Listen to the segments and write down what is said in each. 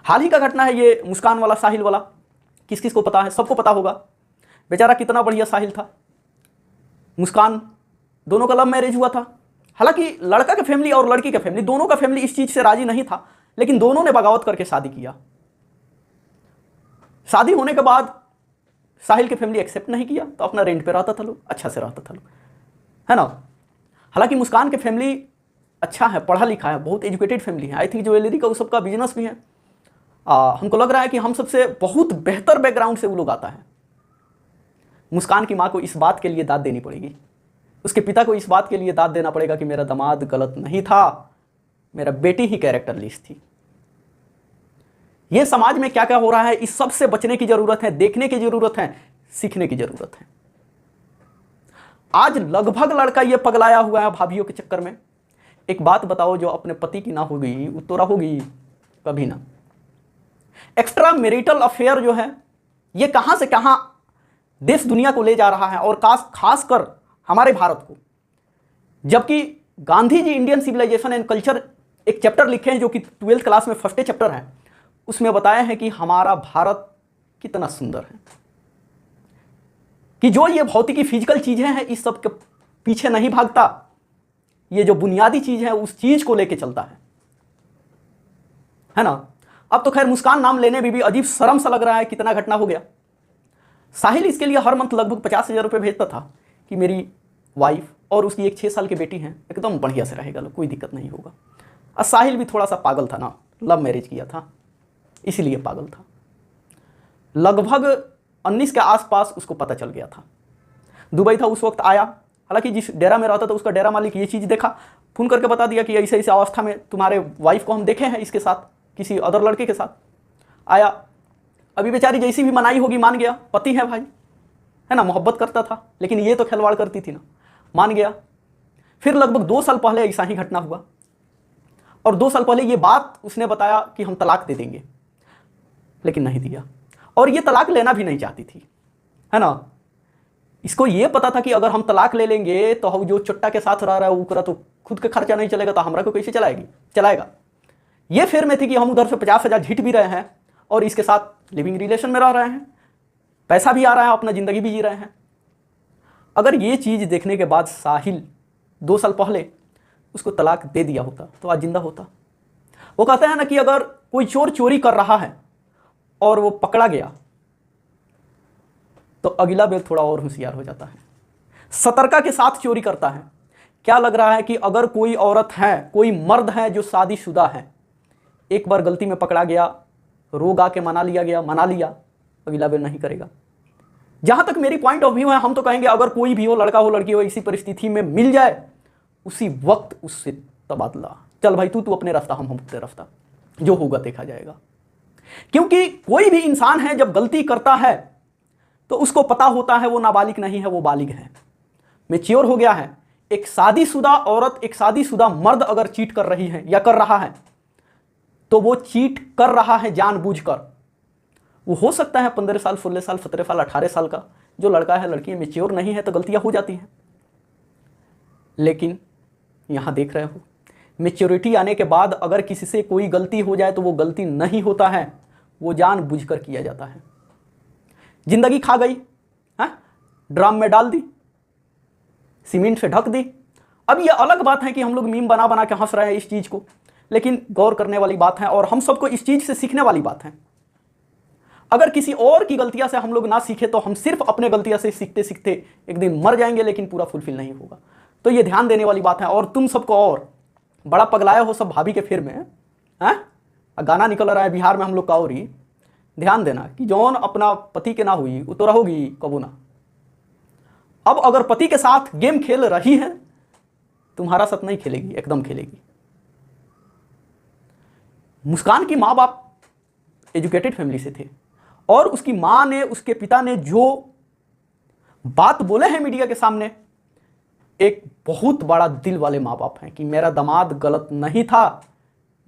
हाल ही का घटना है ये मुस्कान वाला, साहिल वाला। किस किस को पता है? सबको पता होगा। बेचारा कितना बढ़िया साहिल था, मुस्कान, दोनों का लव मैरिज हुआ था। हालांकि लड़का के फैमिली और लड़की के फैमिली, दोनों का फैमिली इस चीज से राजी नहीं था, लेकिन दोनों ने बगावत करके शादी किया। शादी होने के बाद साहिल के फैमिली एक्सेप्ट नहीं किया, तो अपना रेंट पे रहता था लोग, अच्छा से रहता था लोग, है ना। हालांकि मुस्कान के फैमिली अच्छा है, पढ़ा लिखा है, बहुत एजुकेटेड फैमिली है। आई थिंक ज्वेलरी का वो सबका बिजनेस भी है। हमको लग रहा है कि हम सबसे बहुत बेहतर बैकग्राउंड से वो लोग आता है। मुस्कान की माँ को इस बात के लिए दाद देनी पड़ेगी, उसके पिता को इस बात के लिए दाद देना पड़ेगा कि मेरा दामाद गलत नहीं था, मेरा बेटी ही कैरेक्टरलेस थी। यह समाज में क्या क्या हो रहा है, इस सब से बचने की जरूरत है, देखने की जरूरत है, सीखने की जरूरत है। आज लगभग लड़का ये पगलाया हुआ है भाभीियों के चक्कर में। एक बात बताओ, जो अपने पति की ना होगी वो तो रहोगी कभी ना। एक्स्ट्रा मैरिटल अफेयर जो है ये कहां से कहां देश दुनिया को ले जा रहा है, और खासकर हमारे भारत को। जबकि Gandhi ji Indian civilisation and culture एक चैप्टर लिखे हैं, जो कि 12th क्लास में फर्स्ट चैप्टर है, उसमें बताया है कि हमारा भारत कितना सुंदर है, कि जो ये भौतिकी फिजिकल चीजें हैं इस सब के पीछे नहीं भागता, ये जो बुनियादी चीज है उस चीज को लेके चलता है ना। अब तो खैर मुस्कान नाम लेने में भी अजीब शर्म सा लग रहा है, कितना घटना हो गया। साहिल इसके लिए हर मंथ लगभग 50,000 रुपये भेजता था कि मेरी वाइफ और उसकी एक 6 साल की बेटी है, एकदम बढ़िया से रहेगा, कोई दिक्कत नहीं होगा। और साहिल भी थोड़ा सा पागल था ना, लव मैरिज किया था इसीलिए पागल था। लगभग 19 के आसपास उसको पता चल गया था। दुबई था उस वक्त, आया। हालांकि जिस डेरा में रहता था उसका डेरा मालिक ये चीज़ देखा, फ़ोन करके बता दिया कि ऐसे ऐसे अवस्था में तुम्हारे वाइफ को हम देखे हैं इसके साथ, किसी अदर लड़के के साथ। आया, अभी बेचारी जैसी भी मनाई होगी मान गया, पति है भाई, है ना, मोहब्बत करता था, लेकिन ये तो खिलवाड़ करती थी ना, मान गया। फिर लगभग 2 साल पहले ऐसा ही घटना हुआ, और 2 साल पहले ये बात उसने बताया कि हम तलाक दे देंगे, लेकिन नहीं दिया, और ये तलाक लेना भी नहीं चाहती थी, है ना। इसको ये पता था कि अगर हम तलाक ले लेंगे तो हम जो चुट्टा के साथ रह रहा है वो तो खुद का खर्चा नहीं चलेगा, तो हमरा को कैसे चलाएगा। ये फिर में थी कि हम उधर से 50,000 झीट भी रहे हैं और इसके साथ लिविंग रिलेशन में रह रहे हैं, पैसा भी आ रहा है, अपना जिंदगी भी जी रहे हैं। अगर ये चीज़ देखने के बाद साहिल 2 साल पहले उसको तलाक दे दिया होता तो आज जिंदा होता। वो कहते हैं ना कि अगर कोई चोर चोरी कर रहा है और वो पकड़ा गया तो अगला बेर थोड़ा और होशियार हो जाता है, सतर्कता के साथ चोरी करता है। क्या लग रहा है कि अगर कोई औरत है, कोई मर्द है जो शादीशुदा है, एक बार गलती में पकड़ा गया, रोग आके मना लिया, अगला बेर नहीं करेगा। जहां तक मेरी पॉइंट ऑफ व्यू है, हम तो कहेंगे अगर कोई भी हो, लड़का हो लड़की हो, इसी परिस्थिति में मिल जाए, उसी वक्त उससे तबादला। चल भाई तू अपने रास्ता, हम अपने रास्ता, जो होगा देखा जाएगा। क्योंकि कोई भी इंसान है जब गलती करता है तो उसको पता होता है वो नाबालिग नहीं है, वो बालिग है, मैच्योर हो गया है। एक शादीशुदा औरत, एक शादीशुदा मर्द अगर चीट कर रही है या कर रहा है तो वो चीट कर रहा है जानबूझकर। वो हो सकता है 15 साल, 16 साल, 17 साल, 18 साल का जो लड़का है, लड़की मैच्योर नहीं है तो गलतियां हो जाती हैं। लेकिन यहां देख रहे हो, मैच्योरिटी आने के बाद अगर किसी से कोई गलती हो जाए तो वो गलती नहीं होता है, वो जानबूझकर किया जाता है। जिंदगी खा गई, ड्राम में डाल दी, सीमेंट से ढक दी। अब ये अलग बात है कि हम लोग मीम बना बना के हंस रहे हैं इस चीज को, लेकिन गौर करने वाली बात है और हम सबको इस चीज से सीखने वाली बात है। अगर किसी और की गलतियां से हम लोग ना सीखे तो हम सिर्फ अपने गलतियां से सीखते सीखते एक दिन मर जाएंगे, लेकिन पूरा फुलफिल नहीं होगा। तो ये ध्यान देने वाली बात है। और तुम सबको और बड़ा पगलाया हो सब भाभी के फिर में, गाना निकल रहा है बिहार में हम लोग का, और ही ध्यान देना कि जौन अपना पति के ना हुई वो तो रहोगी कबू ना। अब अगर पति के साथ गेम खेल रही है, तुम्हारा साथ नहीं खेलेगी, एकदम खेलेगी। मुस्कान की माँ बाप एजुकेटेड फैमिली से थे, और उसकी माँ ने, उसके पिता ने जो बात बोले हैं मीडिया के सामने, एक बहुत बड़ा दिल वाले माँ बाप हैं कि मेरा दामाद गलत नहीं था,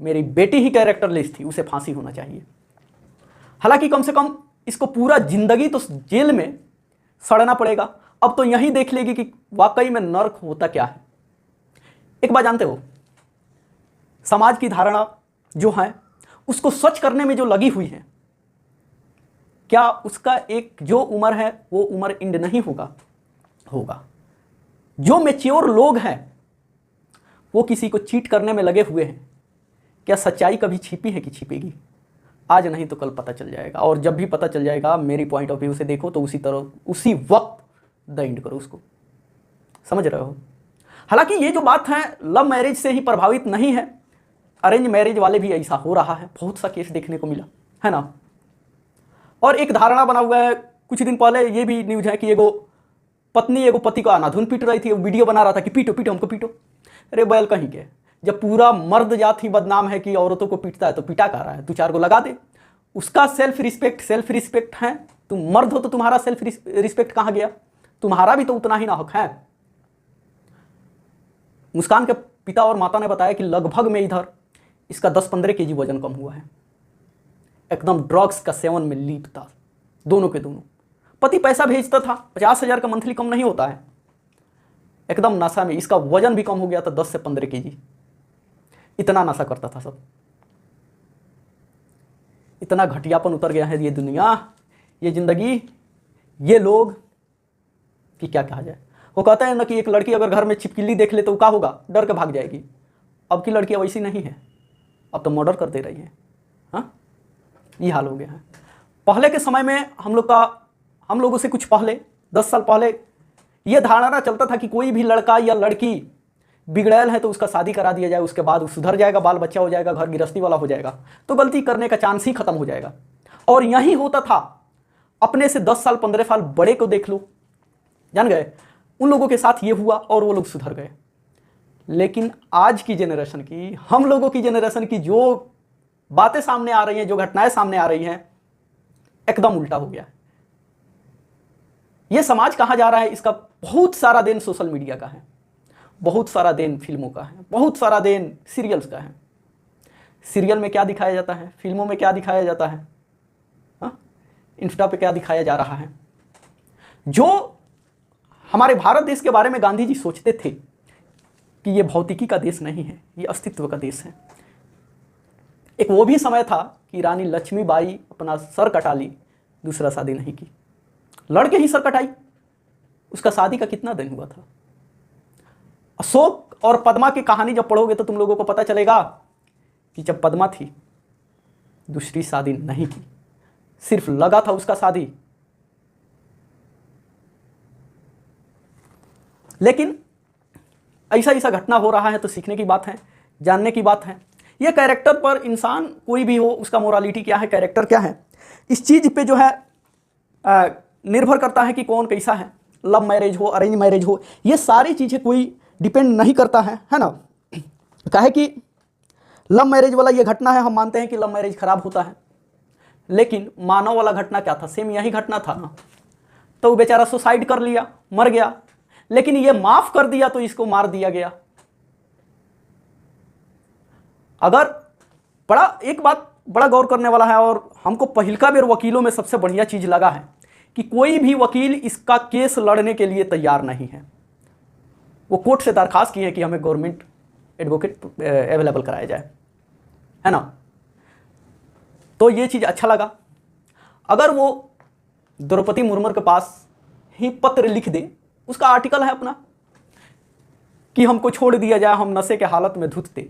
मेरी बेटी ही कैरेक्टरलेस थी, उसे फांसी होना चाहिए। हालांकि कम से कम इसको पूरा जिंदगी तो जेल में सड़ना पड़ेगा। अब तो यही देख लेगी कि वाकई में नर्क होता क्या है। एक बात जानते हो, समाज की धारणा जो है उसको स्वच्छ करने में जो लगी हुई है, क्या उसका एक जो उम्र है वो उम्र इंड नहीं होगा? होगा। जो मैच्योर लोग हैं वो किसी को चीट करने में लगे हुए हैं, क्या सच्चाई कभी छिपी है कि छिपेगी? आज नहीं तो कल पता चल जाएगा, और जब भी पता चल जाएगा मेरी पॉइंट ऑफ व्यू से देखो तो उसी तरह उसी वक्त द एंड करो उसको। समझ रहे हो? हालांकि ये जो बात है लव मैरिज से ही प्रभावित नहीं है, अरेंज मैरिज वाले भी ऐसा हो रहा है, बहुत सा केस देखने को मिला है ना। और एक धारणा बना हुआ है, कुछ दिन पहले ये भी न्यूज है कि एगो पत्नी एगो पति को अनाधुन पीट रही थी, वीडियो बना रहा था कि पीटो पीटो हमको पीटो। अरे बैल कहीं के, जब पूरा मर्द जात ही बदनाम है कि औरतों को पीटता है तो पीटा कर रहा है, तू चार को लगा दे। उसका सेल्फ रिस्पेक्ट है, तुम मर्द हो तो तुम्हारा सेल्फ रिस्पेक्ट कहाँ गया? तुम्हारा भी तो उतना ही ना हक है। मुस्कान के पिता और माता ने बताया कि लगभग में इधर इसका 10-15 केजी वजन कम हुआ है, एकदम ड्रग्स का सेवन में लीप था दोनों के दोनों। पति पैसा भेजता था, 50,000 का मंथली कम नहीं होता है, एकदम नशा में। इसका वजन भी कम हो गया था 10 से 15 केजी, इतना नशा करता था सब। इतना घटियापन उतर गया है ये दुनिया, ये जिंदगी, ये लोग कि क्या कहा जाए। वो कहते हैं ना कि एक लड़की अगर घर में छिपकली देख ले तो क्या होगा? डर के भाग जाएगी। अब की लड़कियां वैसी नहीं है, अब तो मर्डर कर दे रही है। हाँ, ये हाल हो गया है। पहले के समय में हम लोगों से कुछ पहले 10 साल पहले यह धारणा चलता था कि कोई भी लड़का या लड़की बिगड़ैल है तो उसका शादी करा दिया जाए, उसके बाद सुधर जाएगा, बाल बच्चा हो जाएगा, घर गृहस्थी वाला हो जाएगा, तो गलती करने का चांस ही खत्म हो जाएगा। और यही होता था। अपने से 10 साल 15 साल बड़े को देख लो, जान गए उन लोगों के साथ ये हुआ और वो लोग सुधर गए। लेकिन आज की जनरेशन की, हम लोगों की जनरेशन की जो बातें सामने आ रही हैं, जो घटनाएं सामने आ रही हैं, एकदम उल्टा हो गया। ये समाज कहाँ जा रहा है, इसका बहुत सारा देन सोशल मीडिया का है, बहुत सारा देन फिल्मों का है, बहुत सारा देन सीरियल्स का है। सीरियल में क्या दिखाया जाता है, फिल्मों में क्या दिखाया जाता है, इंस्टा पे क्या दिखाया जा रहा है। जो हमारे भारत देश के बारे में गांधी जी सोचते थे कि ये भौतिकी का देश नहीं है, ये अस्तित्व का देश है। एक वो भी समय था कि रानी लक्ष्मीबाई अपना सर कटा ली, दूसरा शादी नहीं की, लड़के ही सर कटाई। उसका शादी का कितना दिन हुआ था? अशोक और पद्मा की कहानी जब पढ़ोगे तो तुम लोगों को पता चलेगा कि जब पद्मा थी दूसरी शादी नहीं की, सिर्फ लगा था उसका शादी। लेकिन ऐसा घटना हो रहा है तो सीखने की बात है, जानने की बात है। यह कैरेक्टर पर इंसान कोई भी हो, उसका मोरालिटी क्या है, कैरेक्टर क्या है, इस चीज़ पे जो है निर्भर करता है कि कौन कैसा है। लव मैरिज हो, अरेंज मैरिज हो, ये सारी चीज़ें कोई डिपेंड नहीं करता है ना। काहे कि लव मैरिज वाला ये घटना है, हम मानते हैं कि लव मैरिज खराब होता है, लेकिन मानव वाला घटना क्या था? सेम यही घटना था ना। तो वो बेचारा सुसाइड कर लिया, मर गया, लेकिन ये माफ कर दिया तो इसको मार दिया गया। अगर एक बात बड़ा गौर करने वाला है, और हमको पहिलका बेर वकीलों में सबसे बढ़िया चीज लगा है कि कोई भी वकील इसका केस लड़ने के लिए तैयार नहीं है। वो कोर्ट से दरखास्त की है कि हमें गवर्नमेंट एडवोकेट अवेलेबल कराया जाए, है ना। तो ये चीज अच्छा लगा। अगर वो द्रौपदी मुर्मू के पास ही पत्र लिख दे, उसका आर्टिकल है अपना कि हमको छोड़ दिया जाए, हम नशे के हालत में धुतते,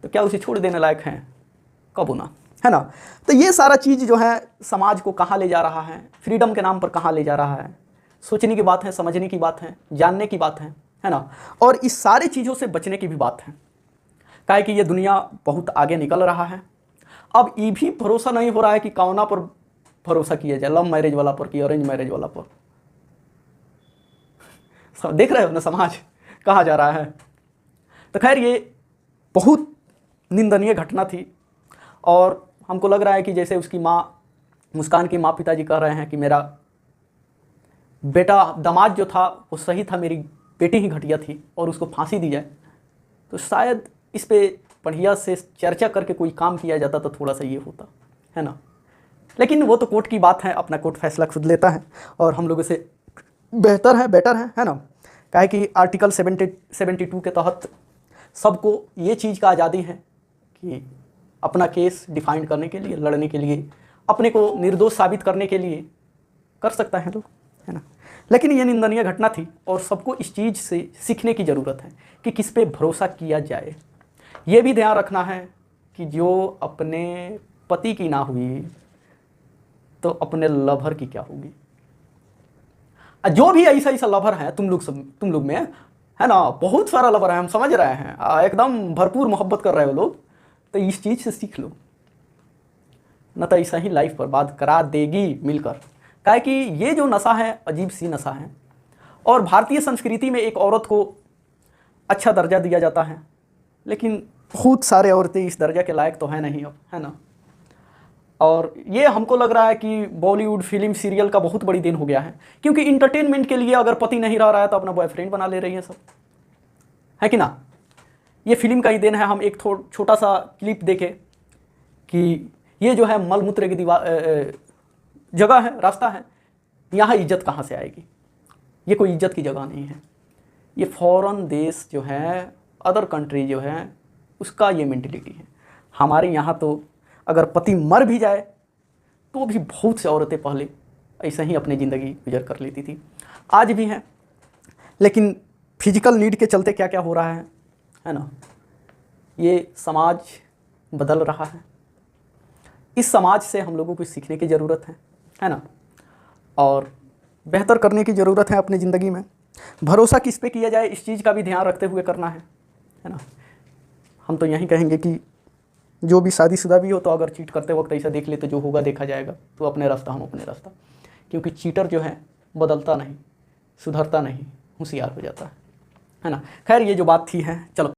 तो क्या उसे छोड़ देने लायक हैं? कबू ना, है ना। तो ये सारा चीज़ जो है समाज को कहाँ ले जा रहा है, फ्रीडम के नाम पर कहाँ ले जा रहा है, सोचने की बात है, समझने की बात है, जानने की बात है ना। और इस सारी चीज़ों से बचने की भी बात है, काहे कि ये दुनिया बहुत आगे निकल रहा है। अब ये भी भरोसा नहीं हो रहा है कि कौना पर भरोसा किया जाए, लव मैरिज वाला पर कि अरेंज मैरिज वाला पर। देख रहे हो ना समाज कहाँ जा रहा है। तो खैर ये बहुत निंदनीय घटना थी, और हमको लग रहा है कि जैसे उसकी माँ, मुस्कान की माँ पिताजी कह रहे हैं कि मेरा बेटा दामाद जो था वो सही था, मेरी बेटी ही घटिया थी और उसको फांसी दी जाए, तो शायद इस पे बढ़िया से चर्चा करके कोई काम किया जाता तो थोड़ा सा ये होता, है ना। लेकिन वो तो कोर्ट की बात है, अपना कोर्ट फैसला खुद लेता है, और हम लोगों से बेटर है ना। काहे कि आर्टिकल 72 के तहत सबको ये चीज़ का आज़ादी है कि अपना केस डिफाइंड करने के लिए, लड़ने के लिए, अपने को निर्दोष साबित करने के लिए कर सकता है लोग, है ना। लेकिन ये निंदनीय घटना थी और सबको इस चीज़ से सीखने की ज़रूरत है कि किस पे भरोसा किया जाए। ये भी ध्यान रखना है कि जो अपने पति की ना हुई तो अपने लवर की क्या होगी। जो भी ऐसा ऐसा लवर है तुम लोग में, है ना, बहुत सारा लवर है, हम समझ रहे हैं, एकदम भरपूर मोहब्बत कर रहे हो लोग, तो इस चीज़ से सीख लो, न तो ऐसा ही लाइफ बर्बाद करा देगी मिलकर। काहे कि ये जो नशा है अजीब सी नशा है, और भारतीय संस्कृति में एक औरत को अच्छा दर्जा दिया जाता है, लेकिन बहुत सारे औरतें इस दर्जा के लायक तो है नहीं अब, है ना। और ये हमको लग रहा है कि बॉलीवुड फिल्म सीरियल का बहुत बड़ी देन हो गया है, क्योंकि इंटरटेनमेंट के लिए अगर पति नहीं रह रहा है तो अपना बॉयफ्रेंड बना ले रही है सब, है कि ना। ये फिल्म का ही देन है। हम एक छोटा सा क्लिप देखे कि ये जो है मलमूत्र की जगह है, रास्ता है, यहाँ इज्जत कहाँ से आएगी। ये कोई इज्जत की जगह नहीं है। ये फॉरेन देश जो है, अदर कंट्री जो है, उसका ये मेंटलिटी है। हमारे यहाँ तो अगर पति मर भी जाए तो भी बहुत से औरतें पहले ऐसे ही अपनी ज़िंदगी गुजर कर लेती थी, आज भी हैं। लेकिन फिजिकल नीड के चलते क्या क्या हो रहा है ना, ये समाज बदल रहा है। इस समाज से हम लोगों को सीखने की ज़रूरत है ना, और बेहतर करने की ज़रूरत है अपनी ज़िंदगी में। भरोसा किस पे किया जाए इस चीज़ का भी ध्यान रखते हुए करना है ना। हम तो यही कहेंगे कि जो भी शादीशुदा भी हो तो अगर चीट करते वक्त ऐसा देख ले तो जो होगा देखा जाएगा, तो अपने रास्ता हम अपने रास्ता। क्योंकि चीटर जो है बदलता नहीं, सुधरता नहीं, होशियार हो जाता है ना। खैर ये जो बात थी है, चलो